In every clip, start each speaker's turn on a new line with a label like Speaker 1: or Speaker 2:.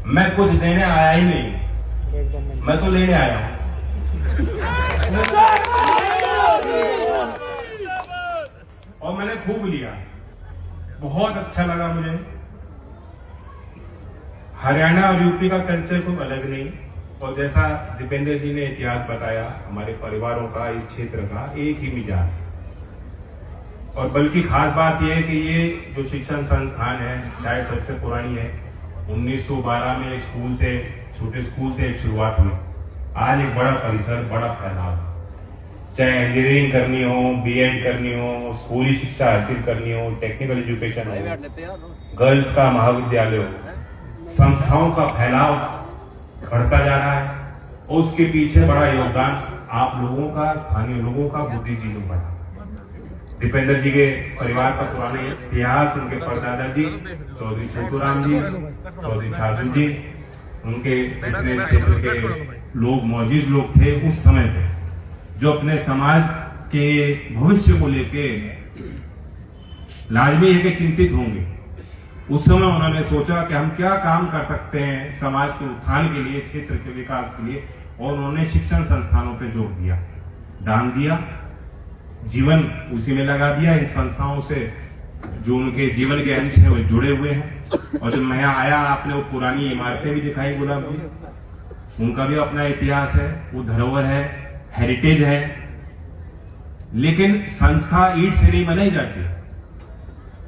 Speaker 1: मैं कुछ देने आया ही नहीं, मैं तो लेने आया हूं। और मैंने खूब लिया, बहुत अच्छा लगा मुझे। हरियाणा और यूपी का कल्चर कोई अलग नहीं, और जैसा दीपेंद्र जी ने इतिहास बताया हमारे परिवारों का, इस क्षेत्र का एक ही मिजाज है। और बल्कि खास बात यह है कि ये जो शिक्षण संस्थान है शायद सबसे पुरानी है। 1912 में स्कूल से, छोटे स्कूल से एक शुरुआत हुई, आज एक बड़ा परिसर, बड़ा फैलाव। चाहे इंजीनियरिंग करनी हो, बीएड करनी हो, स्कूली शिक्षा हासिल करनी हो, टेक्निकल एजुकेशन हो, गर्ल्स का महाविद्यालय हो, संस्थाओं का फैलाव बढ़ता जा रहा है। और उसके पीछे बड़ा योगदान आप लोगों का, स्थानीय लोगों का, बुद्धिजीवियों का। दीपेंद्र जी के परिवार का पुराना इतिहास, उनके परदादा जी चौधरी छोटूराम जी, चौधरी छाजू जी, उनके जितने क्षेत्र के लोग, मौजूद लोग थे उस समय पे, जो अपने समाज के भविष्य को लेके लाजमी है कि चिंतित होंगे। उस समय उन्होंने सोचा कि हम क्या काम कर सकते हैं समाज के उत्थान के लिए, क्षेत्र के विकास के लिए, और उन्होंने शिक्षण संस्थानों पे जोर दिया, दान दिया, जीवन उसी में लगा दिया। इन संस्थाओं से जो उनके जीवन के अंश हैं वो जुड़े हुए हैं। और जब मैं आया, आपने वो पुरानी इमारतें भी दिखाई गुलाब जी, उनका भी अपना इतिहास है, वो धरोहर है, हेरिटेज है। लेकिन संस्था ईंट से नहीं बनाई जाती।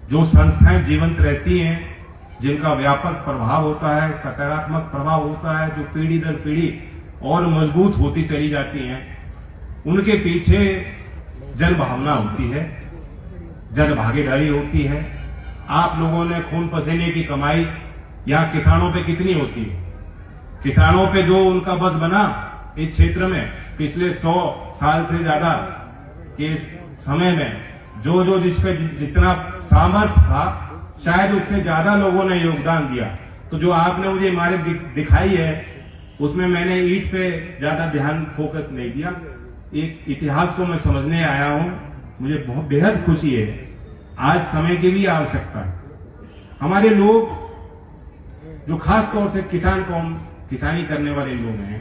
Speaker 1: जो संस्थाएं जीवंत रहती हैं, जिनका व्यापक प्रभाव होता है, सकारात्मक प्रभाव होता है, जो पीढ़ी दर पीढ़ी और मजबूत होती चली जाती हैं, उनके पीछे जन भावना होती है, जन भागीदारी होती है। आप लोगों ने खून पसीने की कमाई यहाँ किसानों पे कितनी होती है? किसानों पे जो उनका बस बना इस क्षेत्र में पिछले 100 साल से ज्यादा के समय में, जो जिस पे जितना सामर्थ्य था, शायद उससे ज्यादा लोगों ने योगदान दिया। तो जो आपने मुझे इमारत दिखाई है, उसमें मैंने ईंट पे ज्यादा ध्यान फोकस नहीं दिया। एक इतिहास को मैं समझने आया हूं, मुझे बहुत बेहद खुशी है। आज समय की भी आवश्यकता है। हमारे लोग जो खास तौर से किसान कौम, किसानी करने वाले लोग हैं,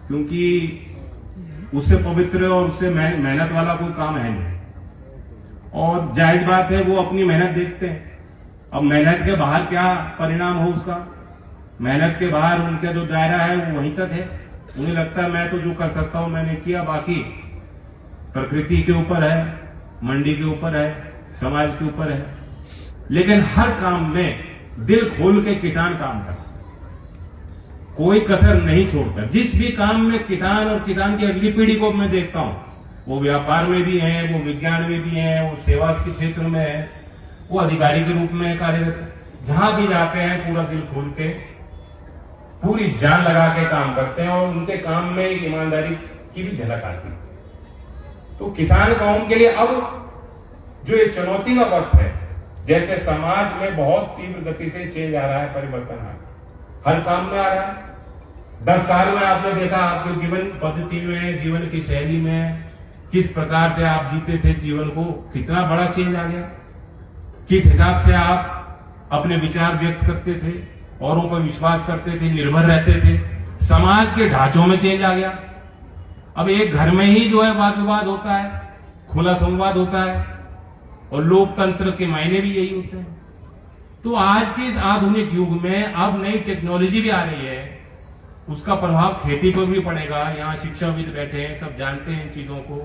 Speaker 1: क्योंकि उससे पवित्र और उससे मेहनत वाला कोई काम है नहीं, और जायज बात है, वो अपनी मेहनत देखते हैं। अब मेहनत के बाहर क्या परिणाम हो उसका, मेहनत के बाहर उनका जो दायरा है वो वहीं तक है। उन्हें लगता है मैं तो जो कर सकता हूं मैंने किया, बाकी प्रकृति के ऊपर है, मंडी के ऊपर है, समाज के ऊपर है। लेकिन हर काम में दिल खोल के किसान काम करता, कोई कसर नहीं छोड़ता। जिस भी काम में किसान और किसान की अगली पीढ़ी को मैं देखता हूं, वो व्यापार में भी है, वो विज्ञान में भी है, वो सेवा के क्षेत्र में है, वो अधिकारी के रूप में कार्यरत, जहां भी जाते हैं पूरा दिल खोल के, पूरी जान लगा के काम करते हैं, और उनके काम में एक ईमानदारी की भी झलक आती है। तो किसान कौम के लिए अब जो ये चुनौती का वक्त है, जैसे समाज में बहुत तीव्र गति से चेंज आ रहा है, परिवर्तन आ रहा है, हर काम में आ रहा है। 10 साल में आपने देखा आपके जीवन पद्धति में, जीवन की शैली में, किस प्रकार से आप जीते थे जीवन को, कितना बड़ा चेंज आ गया। किस हिसाब से आप अपने विचार व्यक्त करते थे, औरों पर विश्वास करते थे, निर्भर रहते थे, समाज के ढांचों में चेंज आ गया। अब एक घर में ही जो है वाद विवाद होता है, खुला संवाद होता है, और लोकतंत्र के मायने भी यही होते हैं। तो आज के इस आधुनिक युग में अब नई टेक्नोलॉजी भी आ रही है, उसका प्रभाव खेती पर भी पड़ेगा। यहाँ शिक्षाविद बैठे हैं, सब जानते हैं इन चीजों को।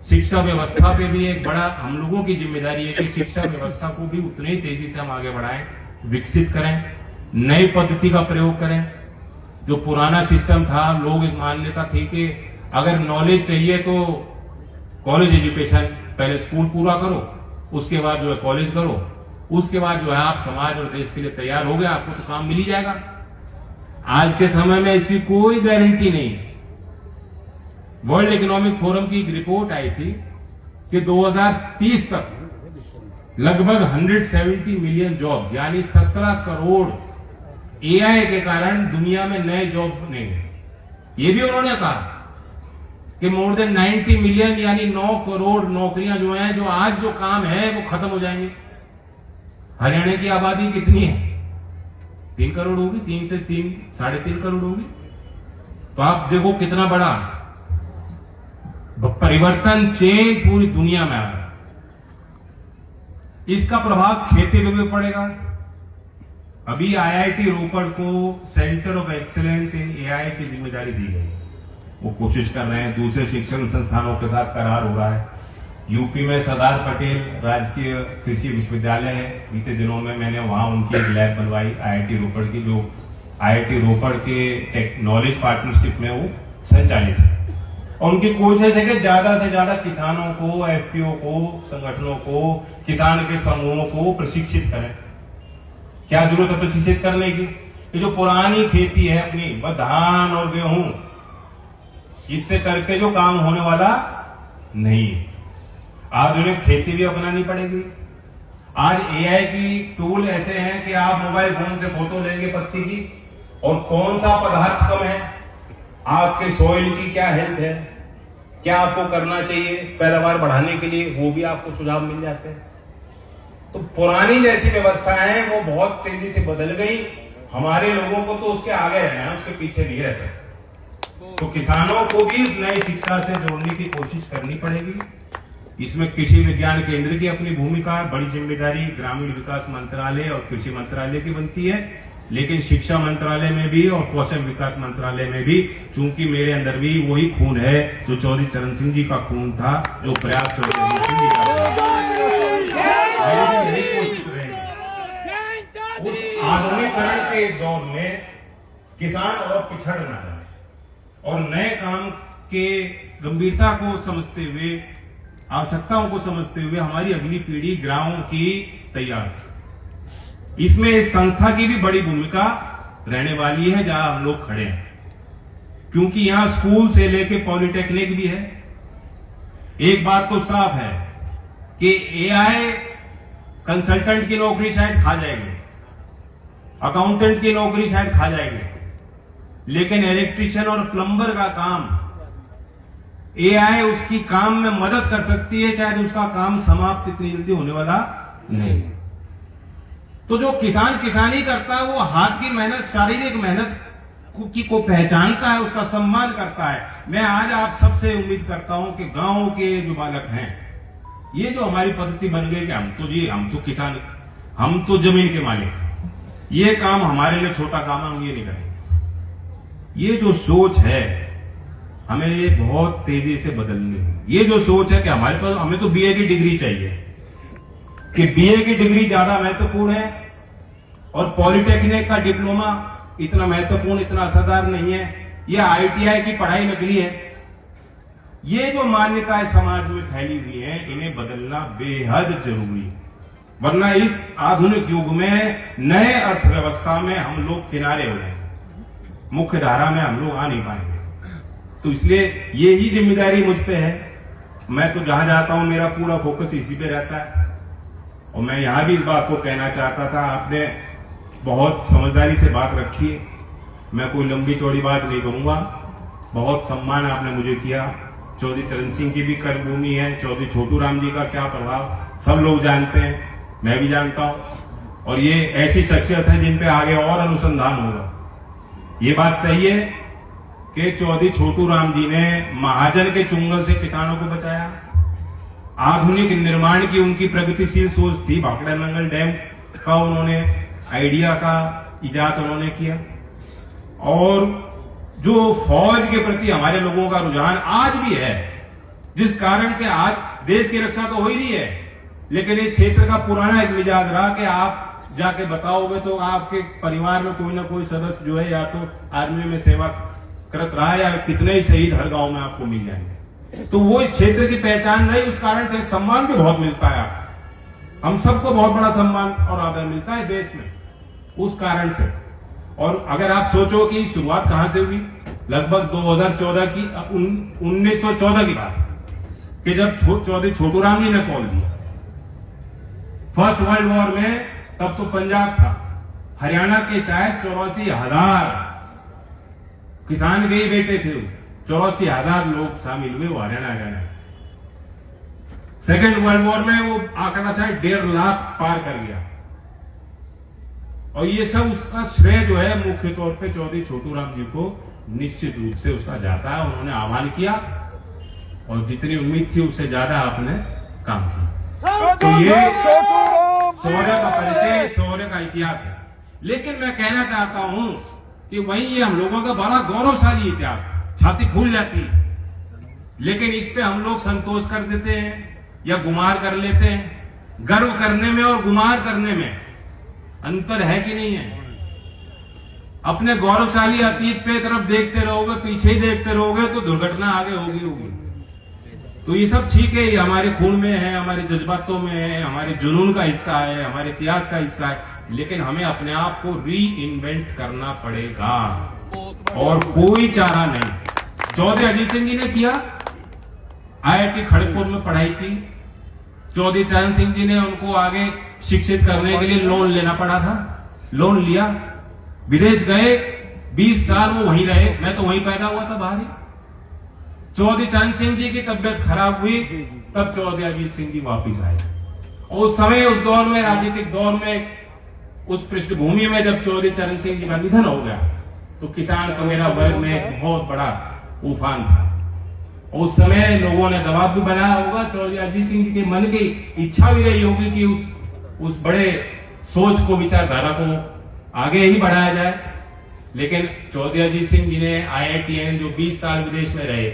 Speaker 1: शिक्षा व्यवस्था पे भी एक बड़ा हम लोगों की जिम्मेदारी है कि शिक्षा व्यवस्था को भी उतनी तेजी से हम आगे बढ़ाएं, विकसित करें, नई पद्धति का प्रयोग करें। जो पुराना सिस्टम था, लोग एक मान्यता थी कि अगर नॉलेज चाहिए तो कॉलेज एजुकेशन, पहले स्कूल पूरा करो, उसके बाद जो है कॉलेज करो, उसके बाद जो है आप समाज और देश के लिए तैयार हो गए, आपको तो काम मिल ही जाएगा। आज के समय में इसकी कोई गारंटी नहीं। वर्ल्ड इकोनॉमिक फोरम की एक रिपोर्ट आई थी कि 2030 तक लगभग 170 मिलियन जॉब, यानी 17 करोड़ एआई के कारण दुनिया में नए जॉब बनेंगे। ये भी उन्होंने कहा कि मोर देन 90 मिलियन यानी 9 करोड़ नौकरियां जो हैं, जो आज जो काम है वो खत्म हो जाएंगे। हरियाणा की आबादी कितनी है? 3 करोड़ होगी, 3 से 3.5 करोड़ होगी। तो आप देखो कितना बड़ा परिवर्तन, चेंज पूरी दुनिया में आ रहा है। इसका प्रभाव खेती पे भी पड़ेगा। अभी आईआईटी रोपड़ को centre of excellence in AI की जिम्मेदारी दी गई। वो कोशिश कर रहे हैं, दूसरे शिक्षण संस्थानों के साथ करार हो रहा है। यूपी में सरदार पटेल राजकीय कृषि विश्वविद्यालय है, बीते दिनों में मैंने वहां उनकी एक लैब बनवाई आईआईटी रोपड़ की, जो आईआईटी रोपड़ के नॉलेज पार्टनरशिप में वो संचालित है। और उनकी कोशिश है कि ज्यादा से ज्यादा किसानों को, एफपीओ को, संगठनों को, किसान के समूहों को प्रशिक्षित करें। क्या जरूरत है प्रशिक्षित करने की? कि जो पुरानी खेती है अपनी, वह धान और गेहूं, इससे करके जो काम होने वाला नहीं, आधुनिक खेती भी अपनानी पड़ेगी। आज एआई की टूल ऐसे हैं कि आप मोबाइल फोन से फोटो लेंगे पत्ती की, और कौन सा पदार्थ कम है, आपके सॉइल की क्या हेल्थ है, क्या आपको करना चाहिए पैदावार बढ़ाने के लिए, वो भी आपको सुझाव मिल जाते हैं। तो पुरानी जैसी व्यवस्थाएं वो बहुत तेजी से बदल गई। हमारे लोगों को तो उसके आगे रहना है, उसके पीछे नहीं रह सकते। तो किसानों को भी नई शिक्षा से जोड़ने की कोशिश करनी पड़ेगी। इसमें कृषि विज्ञान केंद्र की अपनी भूमिका, बड़ी जिम्मेदारी ग्रामीण विकास मंत्रालय और कृषि मंत्रालय की बनती है, लेकिन शिक्षा मंत्रालय में भी और कौशल विकास मंत्रालय में भी, चूंकि मेरे अंदर भी वही खून है जो चौधरी चरण सिंह जी का खून था, जो प्रयास चौधरी सिंह जी का था। उस आधुनिकरण के दौर में किसान और पिछड़ ना जाए और नए काम के गंभीरता को समझते हुए, आवश्यकताओं को समझते हुए हमारी अगली पीढ़ी ग्रामों की तैयार है। इसमें इस संस्था की भी बड़ी भूमिका रहने वाली है जहां हम लोग खड़े हैं, क्योंकि यहां स्कूल से लेके पॉलिटेक्निक भी है। एक बात तो साफ है कि एआई कंसल्टेंट की नौकरी शायद खा जाएगी, अकाउंटेंट की नौकरी शायद खा जाएगी, लेकिन इलेक्ट्रीशियन और प्लम्बर का काम एआई उसकी काम में मदद कर सकती है। शायद उसका काम समाप्त इतनी जल्दी होने वाला नहीं। तो जो किसान किसानी करता है वो हाथ की मेहनत, शारीरिक मेहनत को पहचानता है, उसका सम्मान करता है। मैं आज आप सबसे उम्मीद करता हूं कि गांव के जो बालक हैं, ये जो हमारी पद्धति बन गई कि हम तो किसान, हम तो जमीन के मालिक, ये काम हमारे लिए छोटा काम है, हम ये नहीं करेंगे। ये जो सोच है हमें ये बहुत तेजी से बदलनी है। ये जो सोच है कि हमारे पास, हमें तो बीए की डिग्री चाहिए, कि बीए की डिग्री ज्यादा महत्वपूर्ण है और पॉलिटेक्निक का डिप्लोमा इतना महत्वपूर्ण, इतना असरदार नहीं है, यह आईटीआई की पढ़ाई नकली है। ये जो मान्यताएं समाज में फैली हुई हैं, इन्हें बदलना बेहद जरूरी है, वरना इस आधुनिक युग में नए अर्थव्यवस्था में हम लोग किनारे हो जाएंगे, मुख्य धारा में हम लोग आ नहीं पाएंगे। तो इसलिए ये ही जिम्मेदारी मुझ पे है। मैं तो जहां जाता हूं मेरा पूरा फोकस इसी पे रहता है। और मैं यहां भी इस बात को कहना चाहता था, आपने बहुत समझदारी से बात रखी है, मैं कोई लंबी चौड़ी बात नहीं कहूंगा। बहुत सम्मान आपने मुझे किया। चौधरी चरण सिंह की भी कर्मभूमि है, चौधरी छोटू राम जी का क्या प्रभाव सब लोग जानते हैं, मैं भी जानता हूं। और ये ऐसी शख्सियत है जिन पे आगे और अनुसंधान होगा। ये बात सही है कि चौधरी छोटू राम जी ने महाजन के चुंगल से किसानों को बचाया। आधुनिक निर्माण की उनकी प्रगतिशील सोच थी। भाखड़ा मंगल डैम का उन्होंने आइडिया का इजाद उन्होंने किया। और जो फौज के प्रति हमारे लोगों का रुझान आज भी है, जिस कारण से आज देश की रक्षा तो हो ही नहीं है, लेकिन इस क्षेत्र का पुराना एक मिजाज रहा कि आप जाके बताओगे तो आपके परिवार में कोई ना कोई सदस्य जो है या तो आर्मी में सेवा करत रहा है, या कितने ही शहीद हर गांव में आपको मिल जाएंगे। तो वो इस क्षेत्र की पहचान रही, उस कारण से सम्मान भी बहुत मिलता है। हम सबको बहुत बड़ा सम्मान और आदर मिलता है देश में उस कारण से। और अगर आप सोचो कि शुरुआत कहां से हुई, लगभग 2014 की 1914 की बात, कि जब चौधरी छोटू राम जी ने कॉल दिया फर्स्ट वर्ल्ड वॉर में, तब तो पंजाब था, हरियाणा के शायद 84,000 किसान के ही बेटे थे, 84,000 लोग शामिल हुए वो हरियाणा। सेकेंड वर्ल्ड वॉर में वो आंकड़ा शायद 1.5 लाख पार कर गया। और ये सब उसका श्रेय जो है मुख्य तौर पे चौधरी छोटू राम जी को निश्चित रूप से उसका जाता है। उन्होंने आह्वान किया और जितनी उम्मीद थी उससे ज्यादा आपने काम किया। तो ये शौर्य का परिचय, शौर्य का इतिहास है। लेकिन मैं कहना चाहता हूं कि वही ये हम लोगों का बड़ा गौरवशाली इतिहास, छाती फूल जाती है, लेकिन इस पे हम लोग संतोष कर देते हैं या गुमार कर लेते हैं। गर्व करने में और गुमार करने में अंतर है कि नहीं है? अपने गौरवशाली अतीत पे तरफ देखते रहोगे, पीछे ही देखते रहोगे तो दुर्घटना आगे होगी। तो ये सब ठीक है, ये हमारे खून में है, हमारे जज्बातों में है, हमारे जुनून का हिस्सा है, हमारे इतिहास का हिस्सा है, लेकिन हमें अपने आप को री इन्वेंट करना पड़ेगा और कोई चारा नहीं। चौधरी अजीत सिंह जी ने किया, IIT खड़गपुर में पढ़ाई की। चौधरी चरण सिंह जी ने उनको आगे शिक्षित करने के लिए लोन लेना पड़ा था, लोन लिया, विदेश गए, 20 साल वो वहीं रहे। मैं तो वहीं पैदा हुआ था बाहर ही। चौधरी चरण सिंह जी की तबियत खराब हुई, तब चौधरी अजीत सिंह जी वापिस आए। और उस समय, उस दौर में, राजनीतिक दौर में, उस पृष्ठभूमि में जब चौधरी चरण सिंह जी का निधन हो गया तो किसान का मेरा वर्ग में एक बहुत बड़ा उफान था। उस समय लोगों ने दबाव भी बनाया होगा, चौधरी अजीत सिंह जी के मन की इच्छा भी रही होगी कि उस बड़े सोच को, विचारधारा को आगे ही बढ़ाया जाए। लेकिन चौधरी अजीत सिंह जी ने IITN जो 20 साल विदेश में रहे,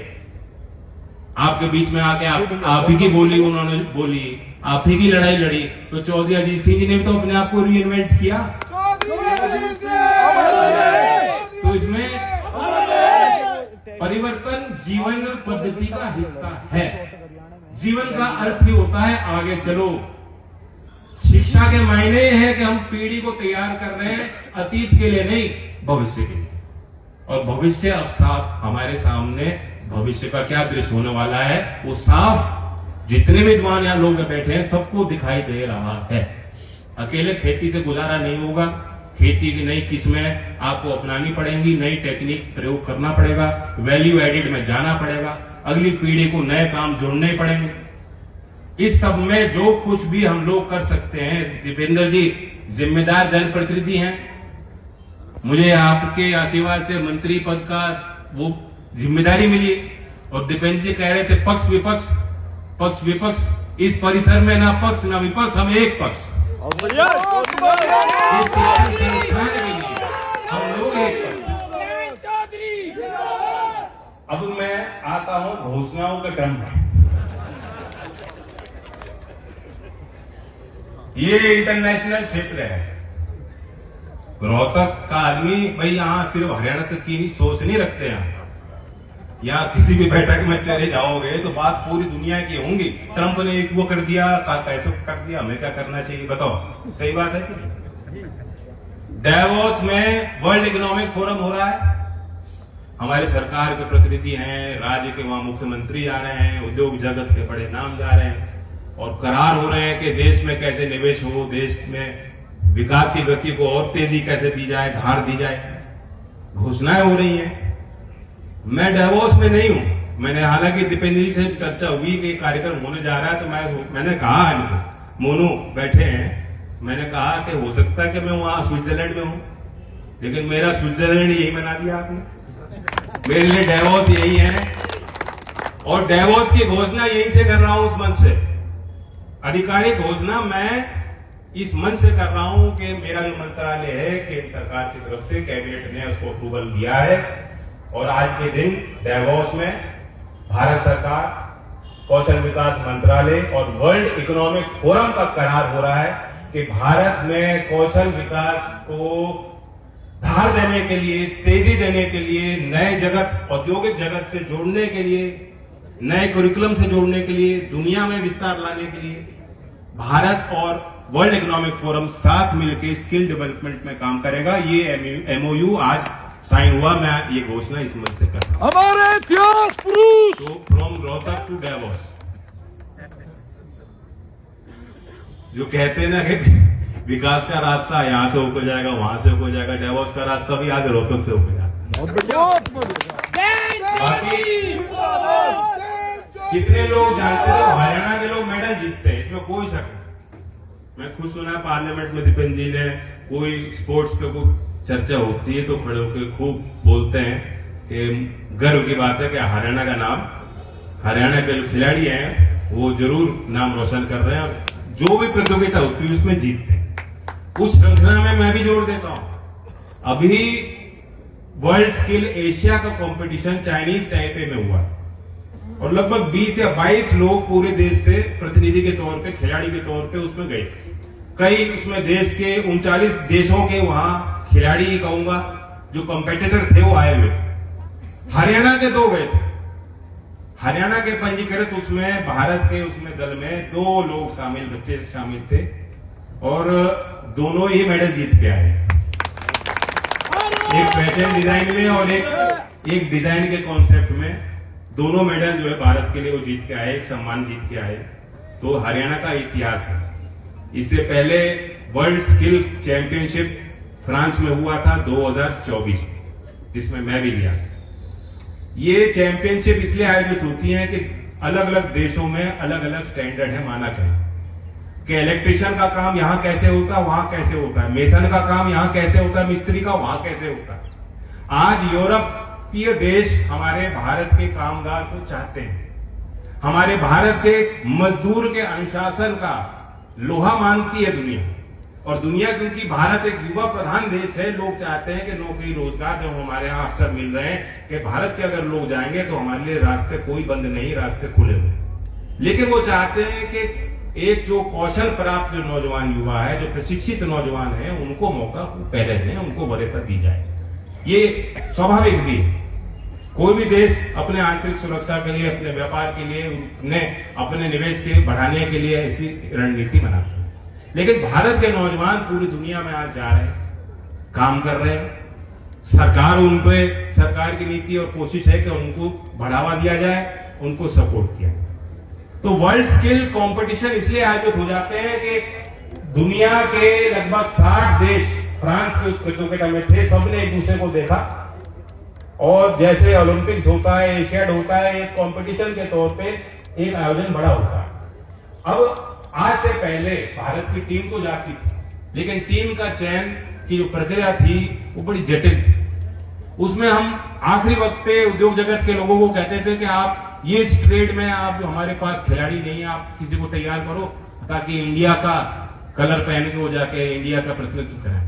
Speaker 1: आपके बीच में आके आप ही की बोली उन्होंने बोली, आप ही की लड़ाई लड़ी, तो चौधरी अजीत सिंह जी ने भी तो अपने आप को रीइन्वेंट किया। तो इसमें परिवर्तन जीवन पद्धति का हिस्सा है। जीवन का अर्थ ही होता है आगे चलो। शिक्षा के मायने हैं कि हम पीढ़ी को तैयार कर रहे हैं, अतीत के लिए नहीं, भविष्य के लिए। और भविष्य अब साफ हमारे सामने, भविष्य का क्या दृश्य होने वाला है वो साफ जितने भी जवान यहाँ लोग बैठे हैं सबको दिखाई दे रहा है। अकेले खेती से गुजारा नहीं होगा, खेती की नई किस्में आपको अपनानी पड़ेंगी, नई टेक्निक प्रयोग करना पड़ेगा, वैल्यू एडिड में जाना पड़ेगा, अगली पीढ़ी को नए काम जोड़ने पड़ेंगे। इस सब में जो कुछ भी हम लोग कर सकते हैं, दीपेंद्र जी जिम्मेदार जनप्रतिनिधि हैं, मुझे आपके आशीर्वाद से मंत्री पद का वो जिम्मेदारी मिली। और दीपेंद्र जी कह रहे थे पक्ष विपक्ष, इस परिसर में ना पक्ष ना विपक्ष, हम एक पक्ष, हम लोग एक पक्ष। अब मैं आता हूं घोषणाओं के क्रम में। ये इंटरनेशनल क्षेत्र है। रोहतक का आदमी भाई यहाँ सिर्फ हरियाणा तक की सोच नहीं रखते हैं। यहाँ किसी भी बैठक में चले जाओगे तो बात पूरी दुनिया की होंगी। ट्रंप ने वो कर दिया, कैसे कर दिया, हमें क्या करना चाहिए बताओ, सही बात है कि? डेवोस में वर्ल्ड इकोनॉमिक फोरम हो रहा है, हमारे सरकार के प्रतिनिधि हैं, राज्य के वहां मुख्यमंत्री आ रहे हैं, उद्योग जगत के बड़े नाम जा रहे हैं और करार हो रहे हैं कि देश में कैसे निवेश हो, देश में विकास की गति को और तेजी कैसे दी जाए, धार दी जाए, घोषणाएं हो रही हैं। मैं डेवोस में नहीं हूं। मैंने हालांकि दीपेंद्र जी से चर्चा हुई कि कार्यक्रम होने जा रहा है, तो मैंने कहा इनको, मोनू बैठे हैं, मैंने कहा कि हो सकता है कि मैं वहां स्विट्जरलैंड में हूं, लेकिन मेरा स्विट्जरलैंड यही बना दिया आपने। मेरे लिए डेवोस यही है और डेवोस की घोषणा यहीं से कर रहा हूं, उस मंच से। आधिकारिक घोषणा मैं इस मंच से कर रहा हूं कि मेरा जो मंत्रालय है केंद्र सरकार की तरफ से कैबिनेट ने उसको अप्रूवल दिया है और आज के दिन डेवोस में भारत सरकार, कौशल विकास मंत्रालय और वर्ल्ड इकोनॉमिक फोरम का करार हो रहा है कि भारत में कौशल विकास को धार देने के लिए, तेजी देने के लिए, नए जगत, औद्योगिक जगत से जोड़ने के लिए, नए करिकुलम से जोड़ने के लिए, दुनिया में विस्तार लाने के लिए भारत और वर्ल्ड इकोनॉमिक फोरम साथ मिलकर स्किल डेवलपमेंट में काम करेगा। ये MOU आज साइन हुआ। मैं ये घोषणा इस मंच से कर रहा हूं।
Speaker 2: हमारे इतिहास पुरुष
Speaker 1: फ्रॉम रोहतक टू डेवोस, जो कहते हैं ना कि विकास का रास्ता यहां से होकर जाएगा, वहां से होकर जाएगा, डेवोस का रास्ता भी आज रोहतक से होकर जाएगा। बाकी कितने लोग जानते थे हरियाणा के लोग मेडल जीतते हैं, इसमें कोई शक नहीं। मैं खुद सुना पार्लियामेंट में दीपेंद्र जी ने कोई स्पोर्ट्स पे कोई चर्चा होती है तो खड़े होकर खूब बोलते हैं कि गर्व की बात है कि हरियाणा का नाम, हरियाणा के जो खिलाड़ी हैं वो जरूर नाम रोशन कर रहे हैं, जो भी प्रतियोगिता होती है उसमें जीतते हैं। उस श्रृंखला में मैं भी जोड़ देता हूं, अभी वर्ल्ड स्किल एशिया का कंपटीशन चाइनीज टाइपे में हुआ और लगभग 20 या 22 लोग पूरे देश से प्रतिनिधि के तौर पे, खिलाड़ी के तौर पे उसमें गए। कई उसमें देश के 39 देशों के वहां खिलाड़ी ही कहूंगा जो कंपेटिटर थे वो आए हुए थे। हरियाणा के 2 गए थे, हरियाणा के पंजीकृत उसमें भारत के उसमें दल में 2 लोग शामिल, बच्चे शामिल थे और दोनों ही मेडल जीत के आए, एक फैशन डिजाइन में और एक डिजाइन के कॉन्सेप्ट में। दोनों मेडल जो है भारत के लिए वो जीत के आए, एक सम्मान जीत के आए। तो हरियाणा का इतिहास है। इससे पहले वर्ल्ड स्किल चैंपियनशिप फ्रांस में हुआ था 2024, जिसमें मैं भी गया। ये चैंपियनशिप इसलिए आयोजित होती है कि अलग अलग देशों में अलग अलग स्टैंडर्ड है, माना जाए कि इलेक्ट्रिशियन का काम यहां कैसे होता है, वहां कैसे होता है, मेसन का काम यहां कैसे होता है, मिस्त्री का वहां कैसे होता है। आज यूरोपीय देश हमारे भारत के कामगार को चाहते हैं, हमारे भारत के मजदूर के अनुशासन का लोहा मानती है दुनिया। और दुनिया, क्योंकि भारत एक युवा प्रधान देश है, लोग चाहते हैं कि नौकरी रोजगार जो हमारे यहाँ अवसर मिल रहे हैं कि भारत के अगर लोग जाएंगे तो हमारे लिए रास्ते कोई बंद नहीं, रास्ते खुले हुए। लेकिन वो चाहते हैं कि एक जो कौशल प्राप्त जो नौजवान युवा है, जो प्रशिक्षित नौजवान है, उनको मौका पहले दें, उनको वरीयता दी जाए। ये स्वाभाविक भी है। कोई भी देश अपने आंतरिक सुरक्षा के लिए, अपने व्यापार के लिए, अपने निवेश के बढ़ाने के लिए ऐसी रणनीति बनाते हैं। लेकिन भारत के नौजवान पूरी दुनिया में आज जा रहे हैं, काम कर रहे हैं। सरकार की नीति और कोशिश है कि उनको बढ़ावा दिया जाए, उनको सपोर्ट किया जाए। तो वर्ल्ड स्किल कंपटीशन इसलिए आयोजित हो जाते हैं कि दुनिया के लगभग 60 देश फ्रांस के उस प्रतियोगिता में थे, सबने एक दूसरे को देखा और जैसे ओलंपिक्स होता है, एशियाड होता है, एक कंपटीशन के तौर पे एक आयोजन बड़ा होता है। अब आज से पहले भारत की टीम तो जाती थी, लेकिन टीम का चयन की जो प्रक्रिया थी वो बड़ी जटिल थी। उसमें हम आखिरी वक्त पे उद्योग जगत के लोगों को कहते थे कि आप ये इस ट्रेड में आप हमारे पास खिलाड़ी नहीं है, आप किसी को तैयार करो ताकि इंडिया का कलर पहन के वो जाके इंडिया का प्रतिनिधित्व करें।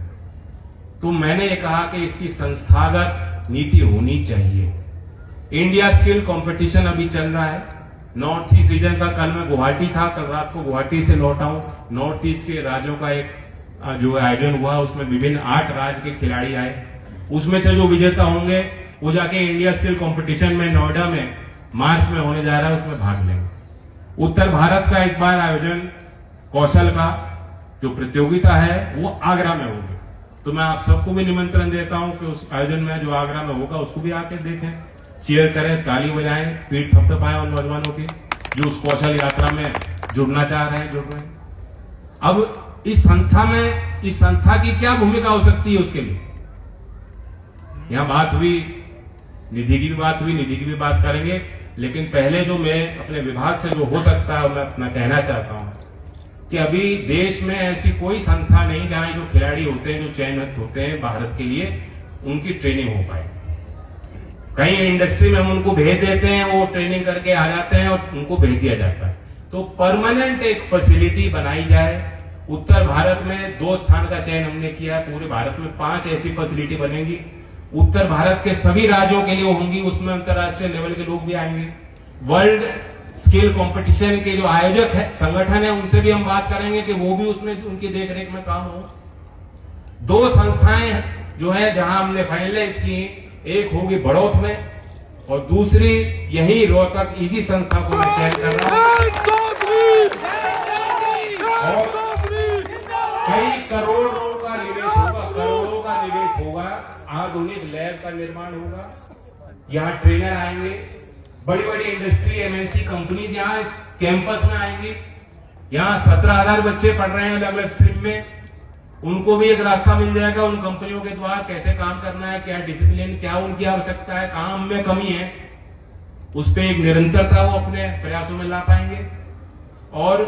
Speaker 1: तो मैंने ये कहा कि इसकी संस्थागत नीति होनी चाहिए। इंडिया स्किल कंपटीशन अभी चल रहा है नॉर्थ ईस्ट रीजन का। कल मैं गुवाहाटी था, कल रात को गुवाहाटी से लौटा हूं। नॉर्थ ईस्ट के राज्यों का एक जो आयोजन हुआ, उसमें विभिन्न 8 राज्य के खिलाड़ी आए। उसमें से जो विजेता होंगे वो जाके इंडिया स्किल कंपटीशन में नोएडा में मार्च में होने जा रहा है, उसमें भाग लेंगे। उत्तर भारत का इस बार आयोजन कौशल का जो प्रतियोगिता है वो आगरा में होगी। तो मैं आप सबको भी निमंत्रण देता हूं कि उस आयोजन में जो आगरा में होगा उसको भी आके देखें, चीयर करें, ताली बजाएं, पीठ थपथपाएं उन नौजवानों की जो उस कौशल यात्रा में जुड़ना चाह रहे हैं, जुड़ रहे हैं। अब इस संस्था की क्या भूमिका हो सकती है उसके लिए? यहां बात हुई, निधि की भी बात हुई, निधि की भी बात करेंगे। लेकिन पहले जो मैं अपने विभाग से जो हो सकता है मैं अपना कहना चाहता हूं कि अभी देश में ऐसी कोई संस्था नहीं जहां जो खिलाड़ी होते हैं, जो चयनित होते हैं भारत के लिए, उनकी ट्रेनिंग हो पाए। कहीं इंडस्ट्री में हम उनको भेज देते हैं, वो ट्रेनिंग करके आ जाते हैं और उनको भेज दिया जाता है। तो परमानेंट एक फैसिलिटी बनाई जाए। उत्तर भारत में 2 स्थान का चयन हमने किया है, पूरे भारत में 5 ऐसी फैसिलिटी बनेगी। उत्तर भारत के सभी राज्यों के लिए होंगी, उसमें अंतर्राष्ट्रीय लेवल के लोग भी आएंगे। वर्ल्ड स्किल कंपटीशन के जो आयोजक है, संगठन है, उनसे भी हम बात करेंगे कि वो भी उसमें उनकी देखरेख में काम हो। 2 संस्थाएं जो है जहां हमने फाइनलाइज की, एक होगी बड़ौत में और दूसरी यही रोहतक, इसी संस्था को मैं चयन कर रहा हूं। और कई करोड़ों का निवेश होगा, आधुनिक लैब का निर्माण होगा, यहाँ ट्रेनर आएंगे, बड़ी बड़ी इंडस्ट्री एमएनसी कंपनीज यहाँ इस कैंपस में आएंगी। यहाँ 17,000 बच्चे पढ़ रहे हैं अलग अलग स्ट्रीम में, उनको भी एक रास्ता मिल जाएगा उन कंपनियों के द्वारा कैसे काम करना है, क्या डिसिप्लिन, क्या उनकी आवश्यकता है, काम में कमी है, उस पर एक निरंतरता वो अपने प्रयासों में ला पाएंगे। और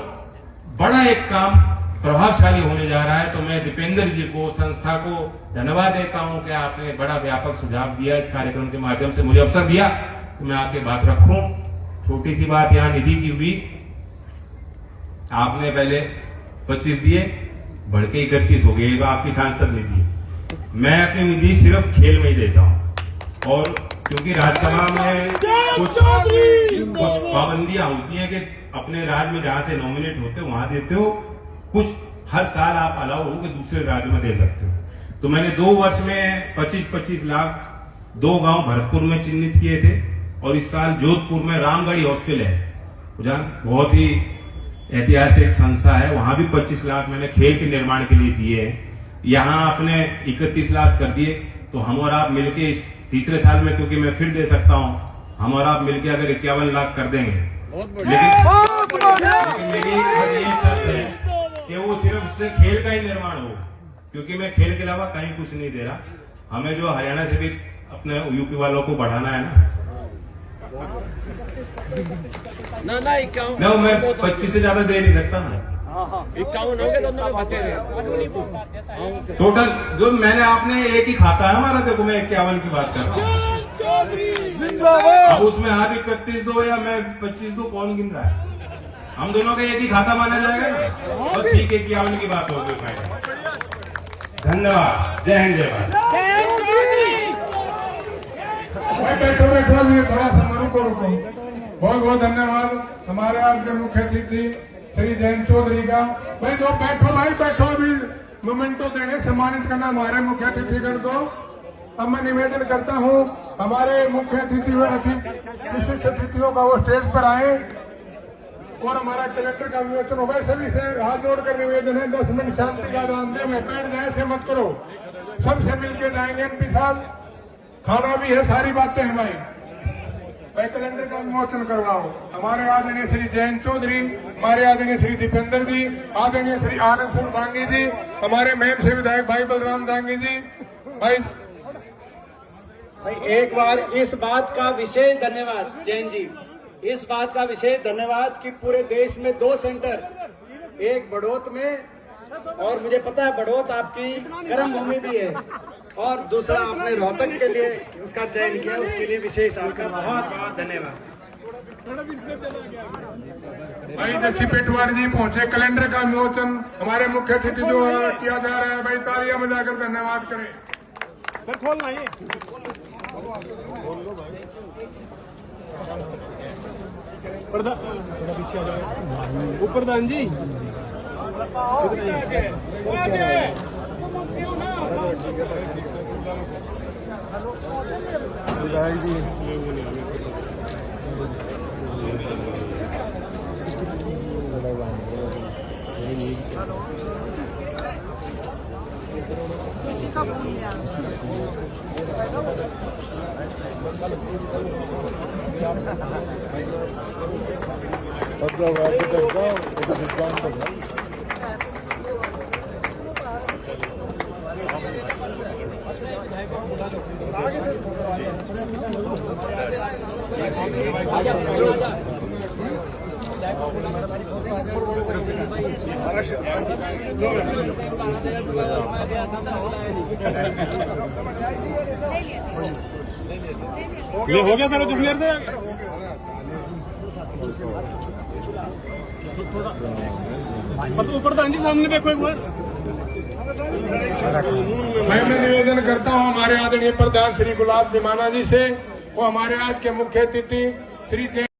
Speaker 1: बड़ा एक काम प्रभावशाली होने जा रहा है। तो मैं दीपेंद्र जी को, संस्था को धन्यवाद देता हूं कि आपने बड़ा व्यापक सुझाव दिया, इस कार्यक्रम के माध्यम से मुझे अवसर दिया तो मैं आपके बात रखूं। छोटी सी बात यहाँ निधि की हुई, आपने पहले 25 दिए, बढ़ के 31 हो गए, तो आपकी सांसद निधि। मैं अपनी निधि सिर्फ खेल में ही देता हूं, और क्योंकि राज्यसभा में कुछ पाबंदियां होती हैं कि अपने राज्य में जहां से नॉमिनेट होते हो वहां देते हो, कुछ हर साल आप अलाउ हो कि दूसरे राज्य में दे सकते हो। तो मैंने 2 वर्ष में 25-25 लाख 2 गांव भरतपुर में चिन्हित किए थे, और इस साल जोधपुर में रामगढ़ी हॉस्टल है, बहुत ही ऐतिहासिक संस्था है, वहां भी 25 लाख मैंने खेल के निर्माण के लिए दिए हैं। यहाँ आपने 31 लाख कर दिए, तो हम और आप मिलके इस तीसरे साल में, क्योंकि मैं फिर दे सकता हूं, हम और आप मिलके अगर 51 लाख कर देंगे, लेकिन मेरी ये शर्त है कि वो सिर्फ उससे खेल का ही निर्माण हो, क्योंकि मैं खेल के अलावा कहीं कुछ नहीं दे रहा। हमें जो हरियाणा से भी अपने यूपी वालों को बढ़ाना है ना, मैं 25 से ज्यादा दे नहीं सकता ना।
Speaker 2: 51 हो गए दोनों
Speaker 1: टोटल जो मैंने, आपने एक ही खाता है हमारा, देखो मैं 51 की बात कर रहा हूँ। अब उसमें आप 31 दो या मैं 25 दो, कौन गिन रहा है? हम दोनों का एक ही खाता माना जाएगा ना, तो ठीक है 51 की बात हो गई। धन्यवाद। जय हिंद, जय भारत।
Speaker 3: बैठो भी थोड़ा सा रुको। बहुत बहुत धन्यवाद हमारे आज के मुख्य अतिथि श्री जयंत चौधरी का। भाई दो बैठो, अभी मोमेंटो देने सम्मानित करना हमारे मुख्य अतिथिगण को। अब मैं निवेदन करता हूँ हमारे मुख्य अतिथि विशिष्ट अतिथियों का वो स्टेज पर आए और हमारा कलेक्टर का विमोचन होगा। सभी से हाथ जोड़कर निवेदन है, 10 मिनट शांति का दान दे। मैं बैठ जाए से मत करो, सबसे मिलके जाएंगे। एमपी साहब खाना भी है, सारी बातें हैं भाई। मैं कैलेंडर का विमोचन करवाओ। हमारे आदरणीय श्री जयंत चौधरी, हमारे आदरणीय श्री दीपेंद्र जी, आदरणीय श्री आनंद सिंह दांगी जी, हमारे मेम से विधायक भाई बलराम दांगी जी। भाई
Speaker 4: एक बार इस बात का विशेष धन्यवाद जैन जी, इस बात का विशेष धन्यवाद कि पूरे देश में 2 सेंटर, एक बड़ौत में, और मुझे पता है बड़ौत आपकी कर्म भूमि भी है, और दूसरा आपने रोहतक के लिए उसका चयन किया, उसके लिए विशेष आपका बहुत बहुत धन्यवाद।
Speaker 3: भाई जसी पेटवार जी पहुंचे, कैलेंडर का विमोचन हमारे मुख्य अतिथि जो किया जा रहा है, भाई तालियां बजाकर धन्यवाद करें।
Speaker 2: खोलना ये प्रधान जी विधायक जी
Speaker 5: किसी का फोन लिया
Speaker 2: ये हो गया सर जुनियर से प्रधान जी सामने देखो एक बार।
Speaker 3: मैं निवेदन करता हूं हमारे आदरणीय प्रधान श्री गुलाब दिमाना जी से, वो हमारे आज के मुख्य अतिथि श्री